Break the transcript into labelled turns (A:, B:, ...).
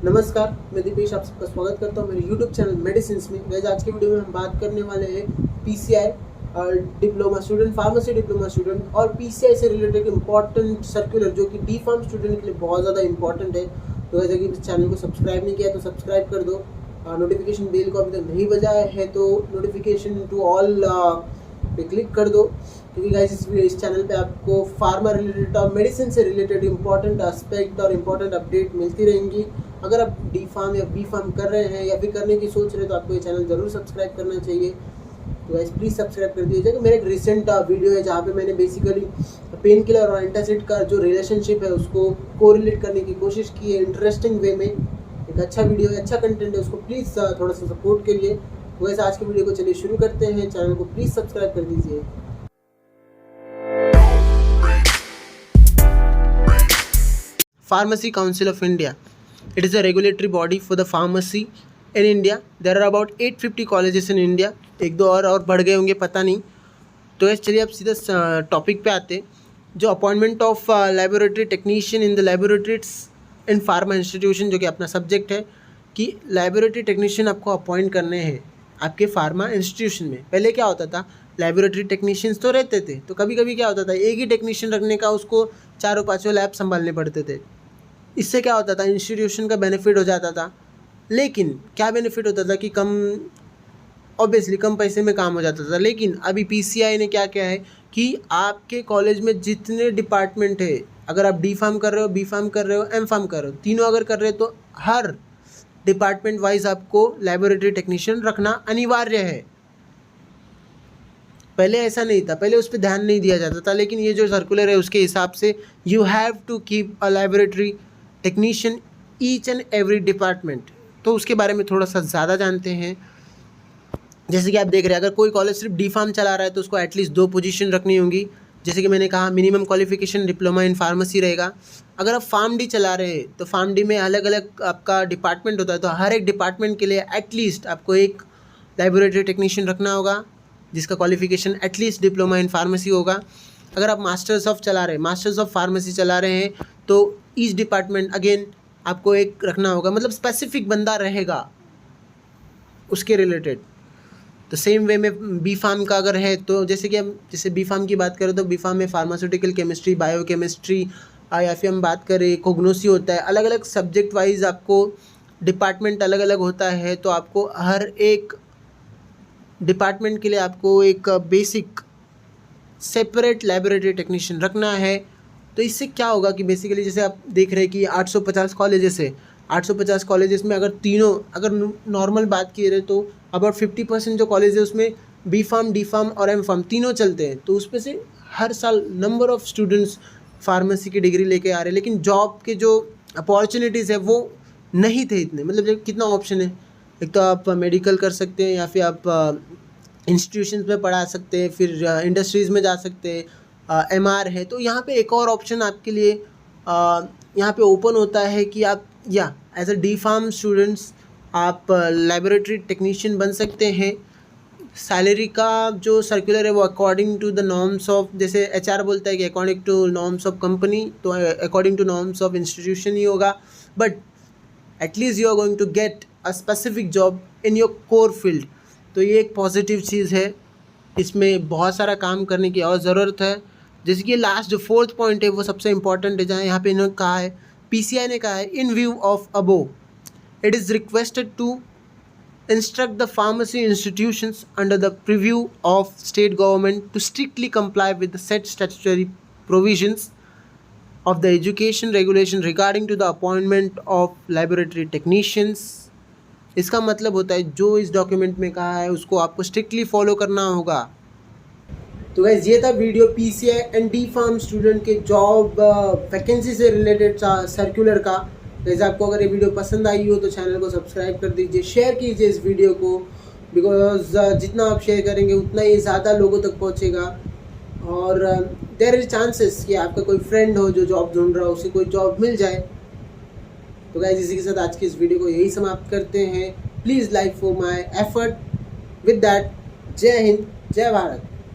A: नमस्कार, मैं दीपेश आप सबका स्वागत करता हूँ मेरे YouTube चैनल मेडिसिन में। वैसे आज की वीडियो में हम बात करने वाले हैं PCI और diploma student, pharmacy diploma student और PCI से रिलेटेड इम्पॉर्टेंट सर्कुलर जो कि डी फार्म स्टूडेंट के लिए बहुत ज़्यादा इंपॉर्टेंट है। तो वैसे कि इस चैनल को सब्सक्राइब नहीं किया तो सब्सक्राइब कर दो, नोटिफिकेशन बेल को अभी तक नहीं बजाया है तो नोटिफिकेशन टू ऑल पे क्लिक कर दो, क्योंकि गाइस इस चैनल पे आपको फार्मा रिलेटेड और मेडिसिन से रिलेटेड इंपॉर्टेंट एस्पेक्ट और इम्पॉर्टेंट अपडेट मिलती रहेंगी। अगर आप डी फार्म या बी फार्म कर रहे हैं या फिर करने की सोच रहे हैं तो आपको ये चैनल ज़रूर सब्सक्राइब करना चाहिए। तो गाइस प्लीज़ सब्सक्राइब कर दीजिएगा। मेरा एक रिसेंट वीडियो है जहाँ पे मैंने बेसिकली पेन किलर और एंटासिड का जो रिलेशनशिप है उसको कोरिलेट करने की कोशिश की है इंटरेस्टिंग वे में। एक अच्छा वीडियो है, अच्छा कंटेंट है, उसको प्लीज़ थोड़ा सा सपोर्ट करिए। तो वैसे आज के वीडियो को चलिए शुरू करते हैं। चैनल को प्लीज़ सब्सक्राइब कर दीजिए। Pharmacy Council of India. It is a regulatory body for the pharmacy in India. There are about 850 colleges in India. एक दो और बढ़ गए होंगे पता नहीं। तो ऐसे चलिए अब सीधा टॉपिक पे आते हैं, जो appointment of laboratory technician in the laboratories in pharma institution, जो कि अपना सब्जेक्ट है कि लेबोरेटरी टेक्नीशियन आपको अपॉइंट करने हैं आपके फार्मा इंस्टीट्यूशन में। पहले क्या होता था, लेबोरेटरी टेक्नीशियंस तो रहते थे, तो कभी कभी क्या होता था एक ही टेक्नीशियन रखने का उसको चारों पाँचों लैब संभालने पड़ते थे। इससे क्या होता था, इंस्टीट्यूशन का बेनिफिट हो जाता था, लेकिन क्या बेनिफिट होता था कि ऑब्वियसली कम पैसे में काम हो जाता था। लेकिन अभी PCI ने क्या किया है कि आपके कॉलेज में जितने डिपार्टमेंट है, अगर आप डी फार्म कर रहे हो, बी फार्म कर रहे हो, एम फार्म कर रहे हो, तीनों अगर कर रहे हो तो हर डिपार्टमेंट वाइज आपको लेबोरेटरी टेक्नीशियन रखना अनिवार्य है। पहले ऐसा नहीं था, पहले उस पर ध्यान नहीं दिया जाता था, लेकिन ये जो सर्कुलर है उसके हिसाब से you have to keep a laboratory technician each and every department. तो उसके बारे में थोड़ा सा ज़्यादा जानते हैं। जैसे कि आप देख रहे हैं, अगर कोई कॉलेज सिर्फ डी फार्म चला रहा है तो उसको एटलीस्ट 2 पोजीशन रखनी होंगी। जैसे कि मैंने कहा minimum qualification diploma in pharmacy रहेगा। अगर आप फार्म डी चला रहे हैं तो फार्म डी में अलग अलग आपका डिपार्टमेंट होता है, तो हर एक डिपार्टमेंट के लिए एटलीस्ट आपको एक लेबोरेटरी टेक्नीशियन रखना होगा जिसका qualification at least diploma in pharmacy होगा। अगर आप मास्टर्स ऑफ फार्मेसी चला रहे हैं तो ईच डिपार्टमेंट अगेन आपको एक रखना होगा, मतलब स्पेसिफिक बंदा रहेगा उसके रिलेटेड। तो सेम वे में बी फार्म का अगर है तो जैसे बी फार्म की बात करें तो बी फार्म में फार्मास्यूटिकल केमिस्ट्री, बायोकेमिस्ट्री या फिर हम बात करें कोग्नोसी होता है। अलग अलग सब्जेक्ट वाइज आपको डिपार्टमेंट अलग अलग होता है, तो आपको हर एक डिपार्टमेंट के लिए आपको एक बेसिक सेपरेट लेबोरेटरी टेक्नीशियन रखना है। तो इससे क्या होगा कि बेसिकली जैसे आप देख रहे हैं कि 850 कॉलेजेस है, 850 कॉलेजेस में अगर नॉर्मल बात की जाए तो अबाउट 50% जो कॉलेज है उसमें बी फार्म, डी फार्म और एम फार्म तीनों चलते हैं। तो उसमें से हर साल नंबर ऑफ़ स्टूडेंट्स फार्मेसी की डिग्री लेके आ रहे हैं, लेकिन जॉब के जो अपॉर्चुनिटीज़ है वो नहीं थे इतने। मतलब कितना ऑप्शन है, एक तो आप मेडिकल कर सकते हैं या फिर आप इंस्टीट्यूशंस में पढ़ा सकते हैं, फिर इंडस्ट्रीज़ में जा सकते हैं, MR है। तो यहाँ पे एक और ऑप्शन आपके लिए यहाँ पे ओपन होता है कि आप as a D pharm students आप लेबोरेटरी टेक्नीशियन बन सकते हैं। सैलरी का जो सर्कुलर है वो according to the norms of, जैसे HR बोलता है कि according to norms of company, तो according to norms of institution ही होगा, but at least you are going to get a specific job in your core field. तो ये एक पॉजिटिव चीज़ है, इसमें बहुत सारा काम करने की और ज़रूरत है। जैसे कि लास्ट जो 4th पॉइंट है वो सबसे इंपॉर्टेंट है, जहाँ यहाँ पे इन्होंने कहा है, PCI ने कहा है, in view of above it is requested to instruct the pharmacy institutions under the preview of state government to strictly comply with the set statutory provisions of the education regulation regarding to the appointment of laboratory technicians। इसका मतलब होता है जो इस document में कहा है उसको आपको स्ट्रिक्टली फॉलो करना होगा। तो गाइस ये था video PCI and D pharm student के जॉब वैकेंसी से रिलेटेड सर्कुलर का। गाइस आपको अगर ये वीडियो पसंद आई हो तो चैनल को सब्सक्राइब कर दीजिए, शेयर कीजिए इस वीडियो को, बिकॉज जितना आप शेयर करेंगे उतना ही ज़्यादा लोगों तक पहुँचेगा। और देयर इज चांसेस कि आपका कोई फ्रेंड हो जो जॉब ढूंढ रहा हो, उसे कोई जॉब मिल जाए। तो गाइस इसी के साथ आज की इस वीडियो को यही समाप्त करते हैं। Please like for my effort. With that, जय हिंद, जय भारत।